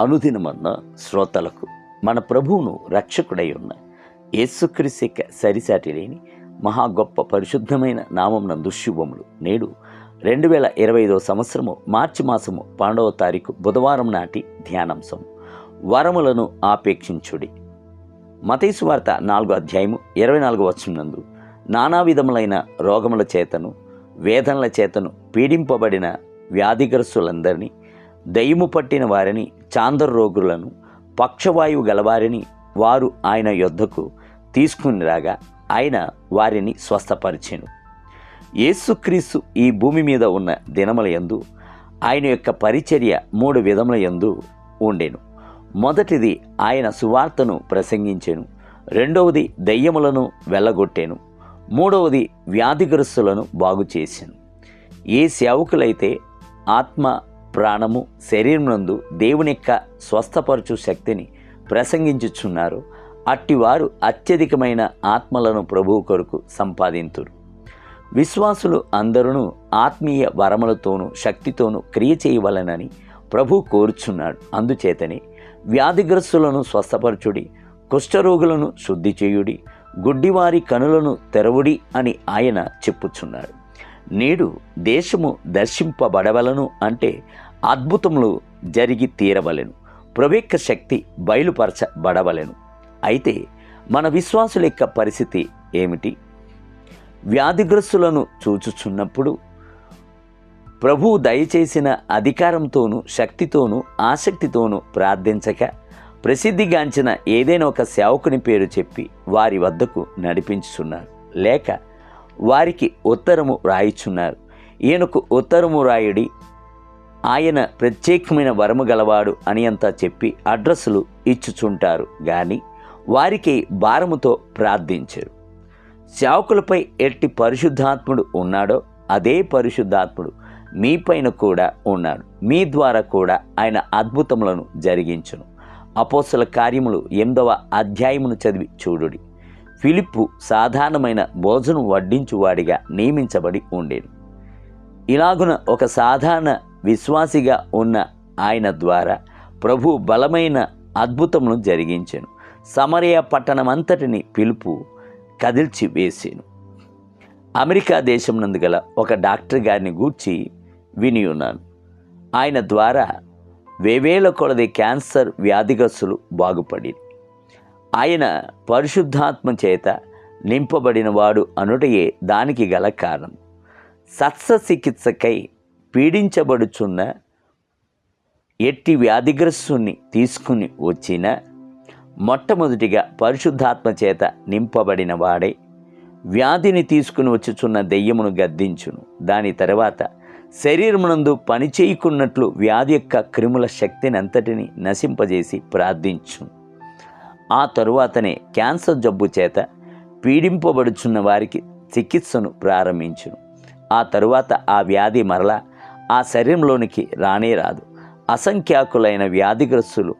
అనుదినమన్న శ్రోతలకు మన ప్రభువును రక్షకుడై ఉన్న యేసుక్రీస్తు సరిసాటి లేని మహా గొప్ప పరిశుద్ధమైన నామమునందు శుభములు. నేడు 2025 సంవత్సరము మార్చి మాసము 12వ తారీఖు బుధవారం నాటి ధ్యానాంశం వరములను ఆపేక్షించుడి. మత్తయి సువార్త 4వ అధ్యాయము 24వ వచనం నందు నానా విధములైన రోగముల చేతను వేదనల చేతను పీడింపబడిన వ్యాధిగ్రస్తులందరినీ, దయ్యము పట్టిన వారిని, చాందర రోగులను, పక్షవాయువు గలవారిని వారు ఆయన యొద్దకు తీసుకుని రాగా ఆయన వారిని స్వస్థపరిచెను. యేసుక్రీస్తు ఈ భూమి మీద ఉన్న దినముల యందు ఆయన యొక్క పరిచర్య 3 విధముల యందు ఉండెను. మొదటిది ఆయన సువార్తను ప్రసంగించెను. రెండవది దయ్యములను వెళ్ళగొట్టెను. మూడవది వ్యాధిగ్రస్తులను బాగు చేసెను. ఏ సేవకులైతే ఆత్మ, ప్రాణము, శరీరమునందు దేవుని యొక్క స్వస్థపరచు శక్తిని ప్రసంగించుచున్నారో అట్టివారు అత్యధికమైన ఆత్మలను ప్రభువు కొరకు సంపాదింతురు. విశ్వాసులు అందరూ ఆత్మీయ వరములతోనూ శక్తితోనూ క్రియ చేయవలనని ప్రభు కోరుచున్నాడు. అందుచేతనే వ్యాధిగ్రస్తులను స్వస్థపరచుడి, కుష్ఠరోగులను శుద్ధి చేయుడి, గుడ్డివారి కనులను తెరవుడి అని ఆయన చెప్పుచున్నాడు. నేడు దేశము దర్శింపబడవలను అంటే అద్భుతములు జరిగి తీరవలెను, ప్రభు శక్తి బయలుపరచబడవలెను. అయితే మన విశ్వాసుల యొక్క పరిస్థితి ఏమిటి? వ్యాధిగ్రస్తులను చూచుచున్నప్పుడు ప్రభువు దయచేసిన అధికారంతోనూ శక్తితోనూ ఆసక్తితోనూ ప్రార్థించక ప్రసిద్ధిగాంచిన ఏదైనా ఒక సేవకుని పేరు చెప్పి వారి వద్దకు నడిపించుచున్నారు, లేక వారికి ఉత్తరము రాయిచున్నారు. ఈయనకు ఉత్తరము రాయుడి, ఆయన ప్రత్యేకమైన వరము గలవాడు అని అంతా చెప్పి అడ్రస్సులు ఇచ్చుచుంటారు కానీ వారికి భారముతో ప్రార్థించరు. సేవకులపై ఎట్టి పరిశుద్ధాత్ముడు ఉన్నాడో అదే పరిశుద్ధాత్ముడు మీపైన కూడా ఉన్నాడు. మీ ద్వారా కూడా ఆయన అద్భుతములను జరిగించును. అపోస్తల కార్యములు 8వ అధ్యాయమును చదివి చూడుడి. ఫిలిప్పు సాధారణమైన భోజనం వడ్డించువాడిగా నియమించబడి ఉండేను. ఇలాగున ఒక సాధారణ విశ్వాసిగా ఉన్న ఆయన ద్వారా ప్రభు బలమైన అద్భుతమును జరిగించెను. సమరయ పట్టణమంతటిని పిలుపు కదిల్చి వేసాను. అమెరికా దేశం నందు గల ఒక డాక్టర్ గారిని గూర్చి విని ఉన్నాను. ఆయన ద్వారా వేవేల కొలది క్యాన్సర్ వ్యాధిగ్రస్తులు బాగుపడి ఆయన పరిశుద్ధాత్మ చేత నింపబడిన వాడు అనుటయే దానికి గల కారణం. శస్త్రచికిత్సకై పీడించబడుచున్న ఎట్టి వ్యాధిగ్రస్తుని తీసుకుని వచ్చిన మొట్టమొదటిగా పరిశుద్ధాత్మ చేత నింపబడిన వాడే వ్యాధిని తీసుకుని వచ్చుచున్న దెయ్యమును గద్దించును. దాని తర్వాత శరీరమునందు పనిచేయకున్నట్లు వ్యాధి యొక్క క్రిముల శక్తిని అంతటిని నశింపజేసి ప్రార్థించును. ఆ తరువాతనే క్యాన్సర్ జబ్బు చేత పీడింపబడుచున్న వారికి చికిత్సను ప్రారంభించును. ఆ తరువాత ఆ వ్యాధి మరలా ఆ శరీరంలోనికి రానే రాదు. అసంఖ్యాకులైన వ్యాధిగ్రస్తులు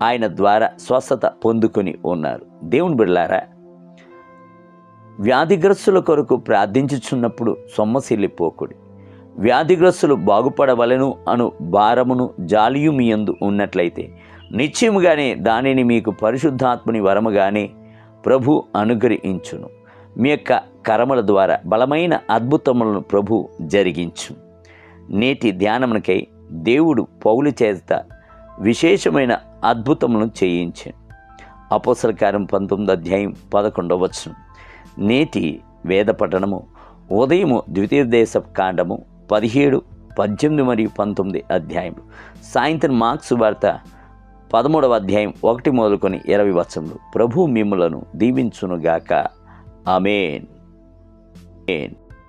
ఆయన ద్వారా స్వస్థత పొందుకొని ఉన్నారు. దేవుని బిడ్డలారా, వ్యాధిగ్రస్తుల కొరకు ప్రార్థించుచున్నప్పుడు సొమ్మసిల్లిపోకుడి. వ్యాధిగ్రస్తులు బాగుపడవలెను అను భారమును జాలియు మీ యందు ఉన్నట్లయితే నిశ్చయముగానే దానిని మీకు పరిశుద్ధాత్ముని వరముగానే ప్రభు అనుగ్రహించును. మీ యొక్క కరముల ద్వారా బలమైన అద్భుతములను ప్రభు జరిగించు. నేటి ధ్యానమునకై దేవుడు పౌలు చేత విశేషమైన అద్భుతములను చేయించాను. అపోస్తల కార్యం 19వ అధ్యాయం 11వ వచనం. నేటి వేద పఠనము ఉదయము ద్వితీయోపదేశ కాండము 17, 18 మరియు 19 అధ్యాయములు. సాయంత్రం మార్కు సువార్త 13వ అధ్యాయం 1 మొదలుకొని 20 వచనములు. ప్రభు మిమ్ములను దీవించునుగాక. ఆమేన్.